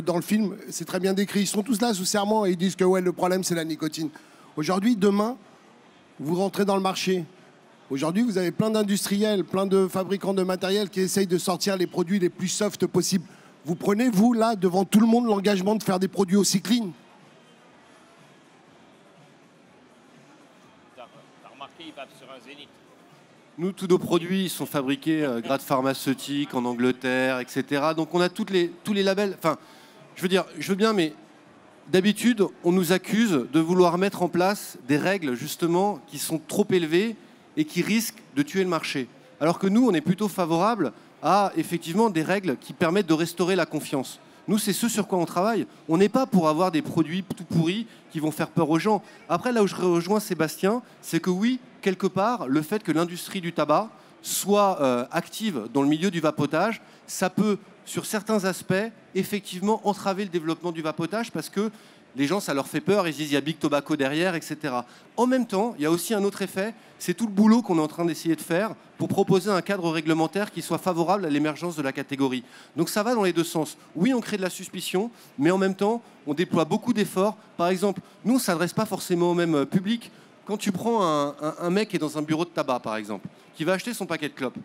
dans le film, c'est très bien décrit. Ils sont tous là sous serment et ils disent que ouais, le problème c'est la nicotine. Aujourd'hui, demain, vous rentrez dans le marché. Aujourd'hui, vous avez plein d'industriels, plein de fabricants de matériel qui essayent de sortir les produits les plus soft possibles. Vous prenez, vous, là, devant tout le monde, l'engagement de faire des produits aussi clean? Nous, tous nos produits sont fabriqués grade pharmaceutique en Angleterre, etc. Donc on a tous les labels. Enfin, je veux bien, mais d'habitude, on nous accuse de vouloir mettre en place des règles, justement, qui sont trop élevées et qui risquent de tuer le marché. Alors que nous, on est plutôt favorable à, effectivement, des règles qui permettent de restaurer la confiance. Nous, c'est ce sur quoi on travaille. On n'est pas pour avoir des produits tout pourris qui vont faire peur aux gens. Après, là où je rejoins Sébastien, c'est que oui, quelque part, le fait que l'industrie du tabac soit active dans le milieu du vapotage, ça peut, sur certains aspects, effectivement entraver le développement du vapotage parce que les gens, ça leur fait peur, ils se disent il y a Big Tobacco derrière, etc. En même temps, il y a aussi un autre effet, c'est tout le boulot qu'on est en train d'essayer de faire pour proposer un cadre réglementaire qui soit favorable à l'émergence de la catégorie. Donc ça va dans les deux sens. Oui, on crée de la suspicion, mais en même temps, on déploie beaucoup d'efforts. Par exemple, nous, on ne s'adresse pas forcément au même public. Quand tu prends un mec qui est dans un bureau de tabac, par exemple, qui va acheter son paquet de clopes,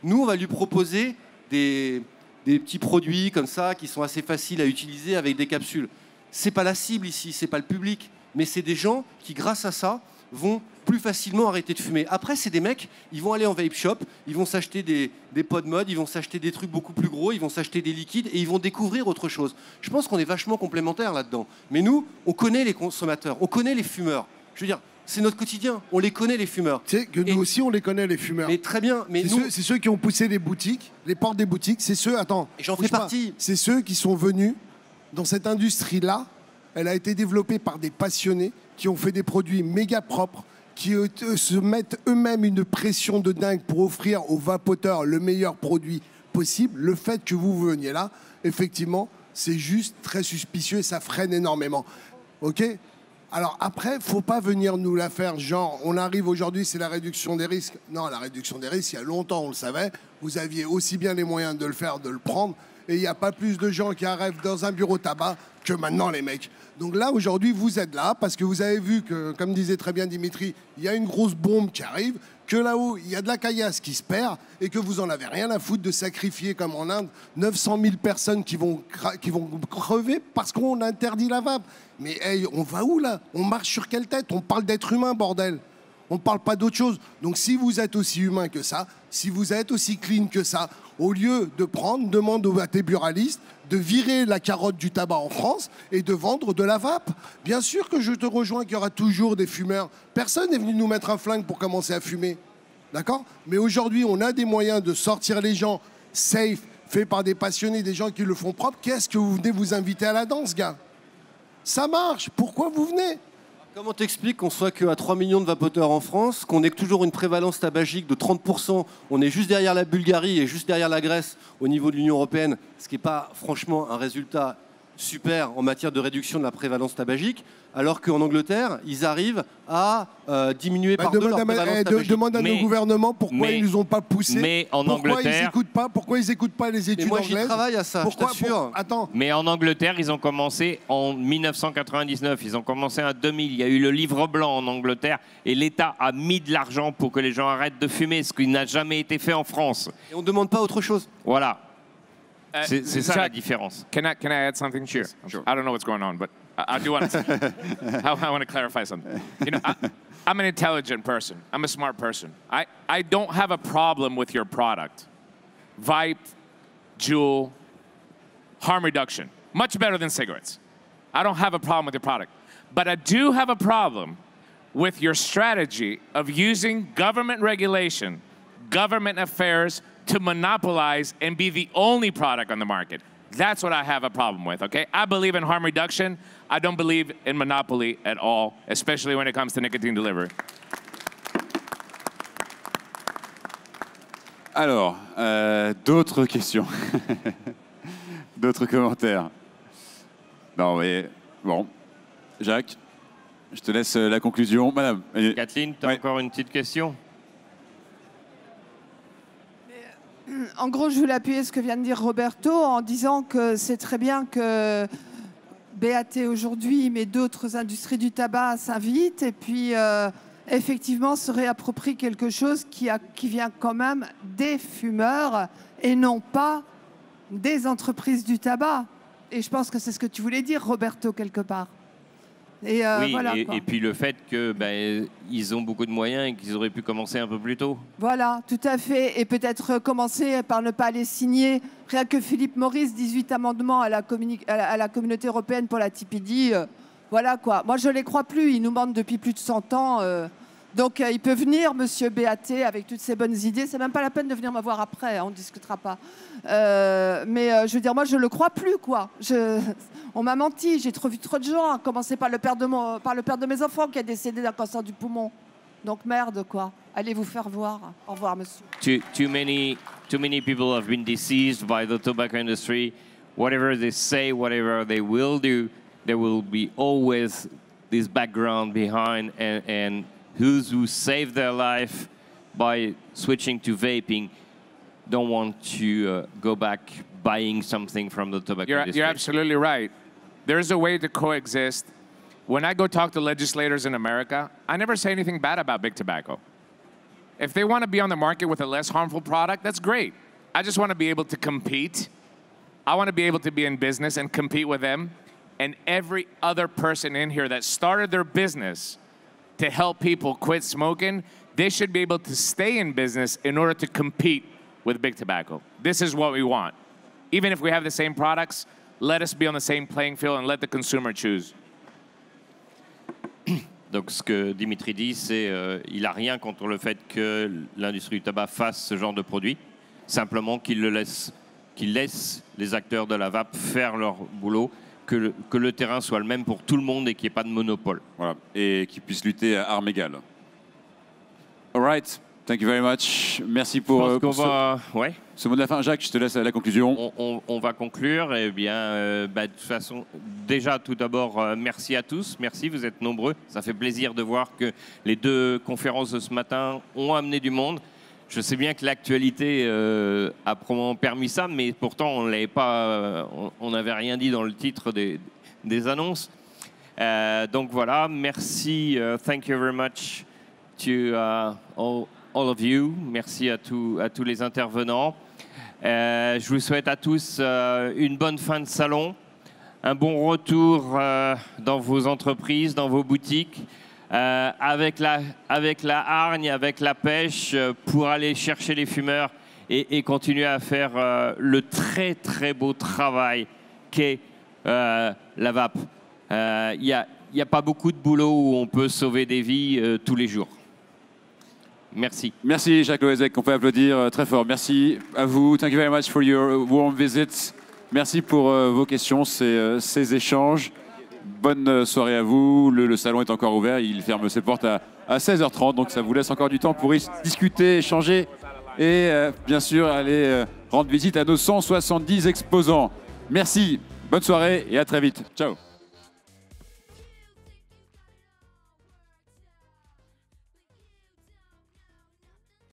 nous, on va lui proposer des petits produits comme ça qui sont assez faciles à utiliser avec des capsules. C'est pas la cible ici, c'est pas le public, mais c'est des gens qui, grâce à ça, vont plus facilement arrêter de fumer. Après, c'est des mecs, ils vont aller en vape shop, ils vont s'acheter des pods mode, ils vont s'acheter des trucs beaucoup plus gros, ils vont s'acheter des liquides et ils vont découvrir autre chose. Je pense qu'on est vachement complémentaires là-dedans. Mais nous, on connaît les consommateurs, on connaît les fumeurs. Je veux dire, c'est notre quotidien, on les connaît les fumeurs. Tu sais que nous aussi, on les connaît les fumeurs. Mais très bien, mais c'est ceux qui ont poussé les boutiques, les portes des boutiques, c'est ceux, attends, j'en fais partie. C'est ceux qui sont venus dans cette industrie-là. Elle a été développée par des passionnés qui ont fait des produits méga propres, qui se mettent eux-mêmes une pression de dingue pour offrir aux vapoteurs le meilleur produit possible. Le fait que vous veniez là, effectivement, c'est juste très suspicieux et ça freine énormément. Ok ? Alors après, faut pas venir nous la faire genre, on arrive aujourd'hui, c'est la réduction des risques. Non, la réduction des risques, il y a longtemps, on le savait. Vous aviez aussi bien les moyens de le faire, de le prendre. Et il n'y a pas plus de gens qui arrivent dans un bureau tabac que maintenant, les mecs. Donc là, aujourd'hui, vous êtes là parce que vous avez vu que, comme disait très bien Dimitri, il y a une grosse bombe qui arrive, que là-haut, il y a de la caillasse qui se perd et que vous en avez rien à foutre de sacrifier, comme en Inde, 900 000 personnes qui vont crever parce qu'on interdit la vape. Mais hey, on va où, là? On marche sur quelle tête? On parle d'être humain, bordel. On ne parle pas d'autre chose. Donc si vous êtes aussi humain que ça, si vous êtes aussi clean que ça, au lieu de prendre, demande à tes buralistes de virer la carotte du tabac en France et de vendre de la vape. Bien sûr que je te rejoins qu'il y aura toujours des fumeurs. Personne n'est venu nous mettre un flingue pour commencer à fumer. D'accord? Mais aujourd'hui, on a des moyens de sortir les gens safe, faits par des passionnés, des gens qui le font propre. Qu'est-ce que vous venez vous inviter à la danse, gars? Ça marche. Pourquoi vous venez? Comment t'expliques qu'on soit qu'à 3 millions de vapoteurs en France, qu'on ait toujours une prévalence tabagique de 30%, on est juste derrière la Bulgarie et juste derrière la Grèce au niveau de l'Union européenne, ce qui n'est pas franchement un résultat super en matière de réduction de la prévalence tabagique, alors qu'en Angleterre, ils arrivent à diminuer par deux leur prévalence tabagique. Demande à nos gouvernements pourquoi ils ne nous ont pas poussés. Mais en Angleterre, pourquoi ils n'écoutent pas les études anglaises? Moi, j'y travaille à ça, je t'assure. Attends. Mais en Angleterre, ils ont commencé en 1999. Ils ont commencé en 2000. Il y a eu le livre blanc en Angleterre et l'État a mis de l'argent pour que les gens arrêtent de fumer, ce qui n'a jamais été fait en France. Et on ne demande pas autre chose. Voilà. C'est ça la différence. Can I add something? Sure. I don't know what's going on, but I do want to. I want to clarify something. You know, I'm an intelligent person. I'm a smart person. I don't have a problem with your product. Vipe, Juul, harm reduction, much better than cigarettes. I don't have a problem with your product, but I do have a problem with your strategy of using government regulation, government affairs to monopolize and be the only product on the market. That's what I have a problem with, okay? I believe in harm reduction. I don't believe in monopoly at all, especially when it comes to nicotine delivery. Alors, d'autres questions? D'autres commentaires? Non, mais bon. Jacques, je te laisse la conclusion. Madame. Kathleen, tu as encore une petite question? En gros, je voulais appuyer ce que vient de dire Roberto en disant que c'est très bien que BAT aujourd'hui, mais d'autres industries du tabac s'invitent et puis effectivement se réapproprient quelque chose qui vient quand même des fumeurs et non pas des entreprises du tabac. Et je pense que c'est ce que tu voulais dire, Roberto, quelque part. Et, oui, voilà, et puis le fait que ils ont beaucoup de moyens et qu'ils auraient pu commencer un peu plus tôt. Voilà, tout à fait. Et peut-être commencer par ne pas les signer. Rien que Philippe Maurice, 18 amendements à la communauté européenne pour la TPD. Voilà quoi. Moi, je ne les crois plus. Ils nous mentent depuis plus de 100 ans. Donc, il peut venir, monsieur BAT, avec toutes ses bonnes idées. C'est même pas la peine de venir me voir après. On ne discutera pas. Mais je veux dire, moi, je ne le crois plus, quoi. On m'a menti. J'ai vu trop de gens, à commencer par le père de mes enfants qui a décédé d'un cancer du poumon. Donc, merde, quoi. Allez vous faire voir. Au revoir, monsieur. Too many people have been deceased by the tobacco industry. Whatever they say, whatever they will do, there will be always this background behind and those who save their life by switching to vaping don't want to go back buying something from the tobacco industry. You're absolutely right. There's a way to coexist. When I go talk to legislators in America, I never say anything bad about big tobacco. If they want to be on the market with a less harmful product, that's great. I just want to be able to compete. I want to be able to be in business and compete with them. And every other person in here that started their business to help people quit smoking, they should be able to stay in business in order to compete with big tobacco. This is what we want. Even if we have the same products, let us be on the same playing field and let the consumer choose. Donc ce que Dimitri dit, c'est qu'il n'a rien contre le fait que l'industrie du tabac fasse ce genre de produit, simplement qu'il laisse les acteurs de la vape faire leur boulot, que le terrain soit le même pour tout le monde et qu'il n'y ait pas de monopole. Voilà, et qu'ils puissent lutter à armes égales. All right. Thank you very much. Merci pour, ouais. ce mot de la fin. Jacques, je te laisse à la conclusion. On va conclure. Eh bien, de toute façon, déjà, tout d'abord, merci à tous. Merci, vous êtes nombreux. Ça fait plaisir de voir que les 2 conférences de ce matin ont amené du monde. Je sais bien que l'actualité a probablement permis ça, mais pourtant, on l'avait pas, on n'avait rien dit dans le titre des annonces. Donc voilà, merci. Thank you very much to all of you. Merci à tous les intervenants. Je vous souhaite à tous une bonne fin de salon, un bon retour dans vos entreprises, dans vos boutiques, avec la hargne, avec la pêche, pour aller chercher les fumeurs et continuer à faire le très très beau travail qu'est la vape. Il n'y a pas beaucoup de boulot où on peut sauver des vies tous les jours. Merci. Merci Jacques Loezec, on peut applaudir très fort. Merci à vous. Thank you very much for your warm visit. Merci pour vos questions, ces échanges. Bonne soirée à vous. Le salon est encore ouvert, il ferme ses portes à 16h30, donc ça vous laisse encore du temps pour y discuter, échanger et bien sûr aller rendre visite à nos 170 exposants. Merci, bonne soirée et à très vite. Ciao.